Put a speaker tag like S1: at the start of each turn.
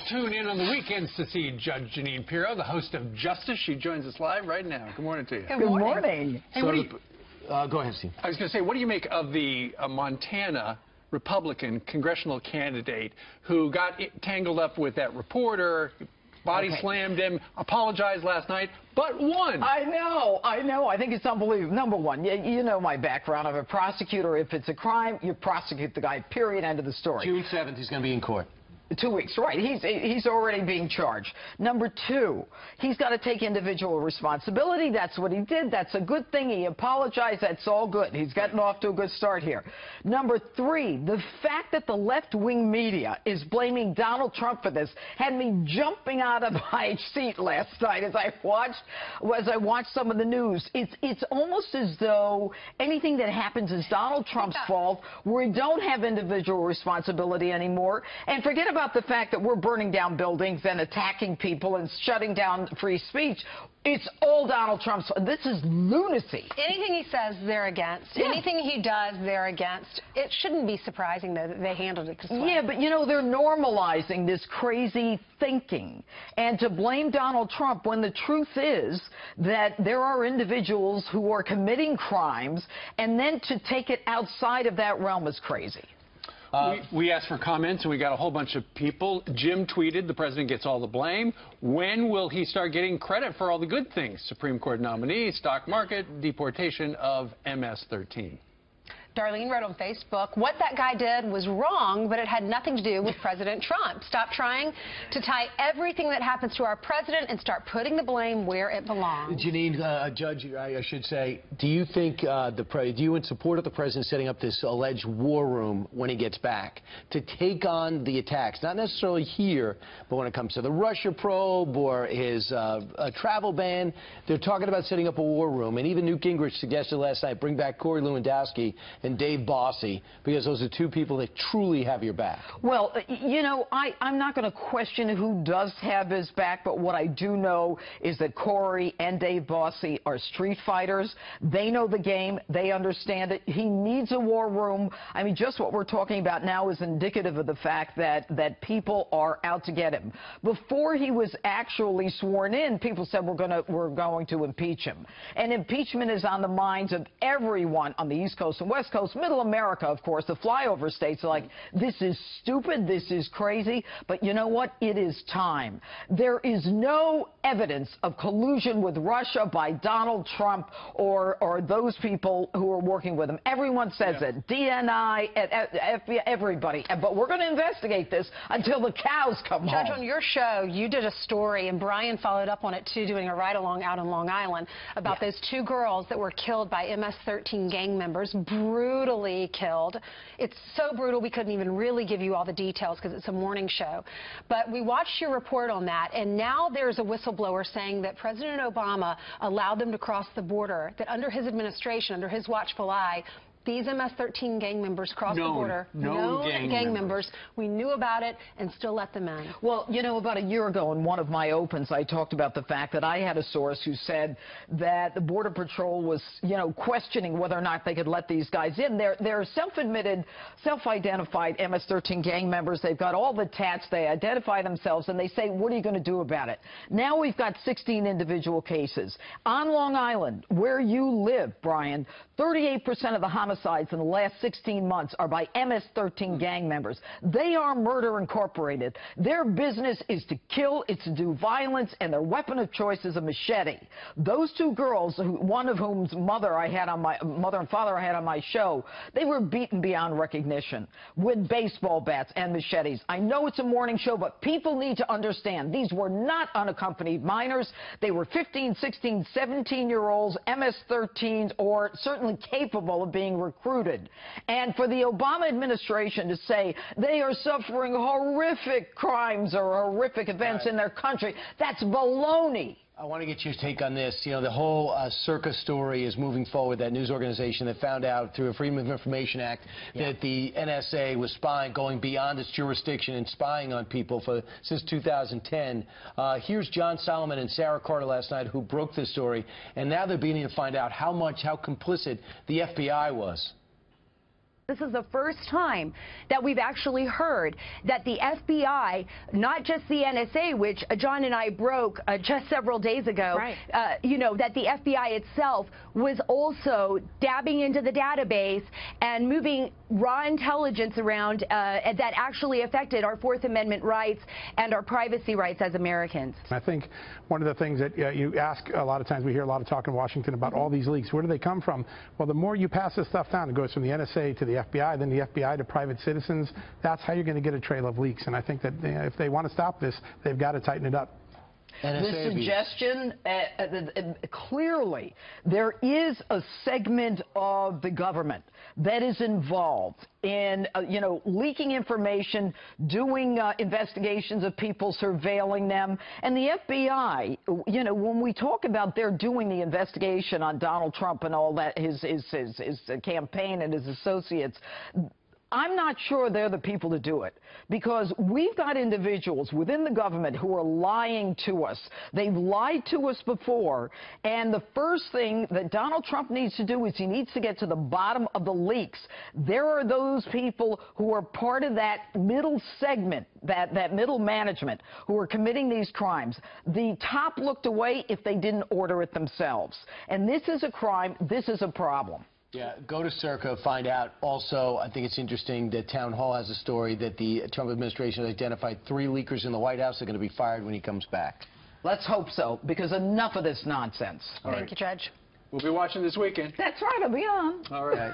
S1: Tune in on the weekends to see Judge Jeanine Pirro, the host of Justice. She joins us live right now. Good morning to you.
S2: Good morning.
S1: Hey,
S3: go ahead, Steve.
S1: I was going to say, what do you make of the Montana Republican congressional candidate who got tangled up with that reporter, body slammed him, apologized last night, but won?
S2: I know. I think it's unbelievable. Number one, you know my background. I'm a prosecutor. If it's a crime, you prosecute the guy, period, end of the story.
S3: June 7th, he's going to be in court.
S2: 2 weeks, right. He's already being charged. Number two, he's got to take individual responsibility. That's what he did. That's a good thing. He apologized. That's all good. He's gotten off to a good start here. Number three, the fact that the left-wing media is blaming Donald Trump for this had me jumping out of my seat last night as I watched some of the news. It's almost as though anything that happens is Donald Trump's fault. We don't have individual responsibility anymore. And forget about the fact that we're burning down buildings and attacking people and shutting down free speech. It's all Donald Trump's. This is lunacy.
S4: Anything he says, they're against. Yeah. Anything he does, they're against. It shouldn't be surprising, though, that they handled it this way.
S2: Yeah, but, you know, they're normalizing this crazy thinking. And to blame Donald Trump when the truth is that there are individuals who are committing crimes, and then to take it outside of that realm is crazy.
S1: We asked for comments, and we got a whole bunch of people. Jim tweeted, the president gets all the blame. When will he start getting credit for all the good things? Supreme Court nominee, stock market, deportation of MS-13.
S4: Darlene wrote on Facebook, what that guy did was wrong, but it had nothing to do with President Trump. Stop trying to tie everything that happens to our president and start putting the blame where it belongs.
S3: Jeanine, Judge, I should say, do you think, do you in support of the president setting up this alleged war room when he gets back to take on the attacks, not necessarily here, but when it comes to the Russia probe or his travel ban, they're talking about setting up a war room, and even Newt Gingrich suggested last night, bring back Corey Lewandowski and Dave Bossy, because those are two people that truly have your back.
S2: Well, you know, I'm not going to question who does have his back, but what I do know is that Corey and Dave Bossy are street fighters. They know the game. They understand it. He needs a war room. I mean, just what we're talking about now is indicative of the fact that people are out to get him. Before he was actually sworn in, people said we're going to impeach him. And impeachment is on the minds of everyone on the East Coast and West Coast, Middle America, of course. The flyover states are like, this is stupid, this is crazy, but you know what? It is time. There is no evidence of collusion with Russia by Donald Trump or those people who are working with him. Everyone says it. DNI, FBI, everybody. But we're going to investigate this until the cows come home.
S4: Judge, on your show, you did a story, and Brian followed up on it, too, doing a ride-along out on Long Island about those two girls that were killed by MS-13 gang members, brutally killed. It's so brutal we couldn't even really give you all the details because it's a morning show. But we watched your report on that, and now there's a whistleblower saying that President Obama allowed them to cross the border, that under his administration, under his watchful eye, these MS-13 gang members crossed the border.
S1: Known gang members.
S4: We knew about it and still let them in.
S2: Well, you know, about a year ago in one of my opens, I talked about the fact that I had a source who said that the Border Patrol was, you know, questioning whether or not they could let these guys in. They're self-admitted, self-identified MS-13 gang members. They've got all the tats. They identify themselves, and they say, what are you going to do about it? Now we've got 16 individual cases. On Long Island, where you live, Brian, 38% of the homicides in the last 16 months are by MS-13 gang members. They are Murder Incorporated. Their business is to kill, it's to do violence, and their weapon of choice is a machete. Those two girls, one of whom's mother and father I had on my show, they were beaten beyond recognition with baseball bats and machetes. I know it's a morning show, but people need to understand these were not unaccompanied minors. They were 15, 16, 17-year-olds, MS-13s, or certainly capable of being recruited. And for the Obama administration to say they are suffering horrific crimes or horrific events in their country, that's baloney.
S3: I want to get your take on this. You know, the whole circus story is moving forward. That news organization that found out through a Freedom of Information Act that the NSA was spying, going beyond its jurisdiction and spying on people since 2010. Here's John Solomon and Sarah Carter last night who broke this story, and now they're beginning to find out how complicit the FBI was.
S5: This is the first time that we've actually heard that the FBI, not just the NSA, which John and I broke just several days ago,
S4: right.
S5: That the FBI itself was also dabbing into the database and moving raw intelligence around that actually affected our Fourth Amendment rights and our privacy rights as Americans.
S6: I think one of the things that you ask a lot of times, we hear a lot of talk in Washington about all these leaks. Where do they come from? Well, the more you pass this stuff down, it goes from the NSA to the FBI, then the FBI to private citizens. That's how you're going to get a trail of leaks. And I think that if they want to stop this, they've got to tighten it up.
S2: The suggestion, clearly, there is a segment of the government that is involved in, leaking information, doing investigations of people, surveilling them. And the FBI, when we talk about they're doing the investigation on Donald Trump and all that, his campaign and his associates, I'm not sure they're the people to do it, because we've got individuals within the government who are lying to us. They've lied to us before, and the first thing that Donald Trump needs to do is he needs to get to the bottom of the leaks. There are those people who are part of that middle segment, that middle management, who are committing these crimes. The top looked away if they didn't order it themselves. And this is a crime. This is a problem.
S3: Yeah, go to Circa, find out. Also, I think it's interesting that Town Hall has a story that the Trump administration has identified 3 leakers in the White House. They're going to be fired when he comes back.
S2: Let's hope so, because enough of this nonsense.
S4: Thank you, Judge.
S1: We'll be watching this weekend.
S2: That's right, I'll be on.
S1: All right.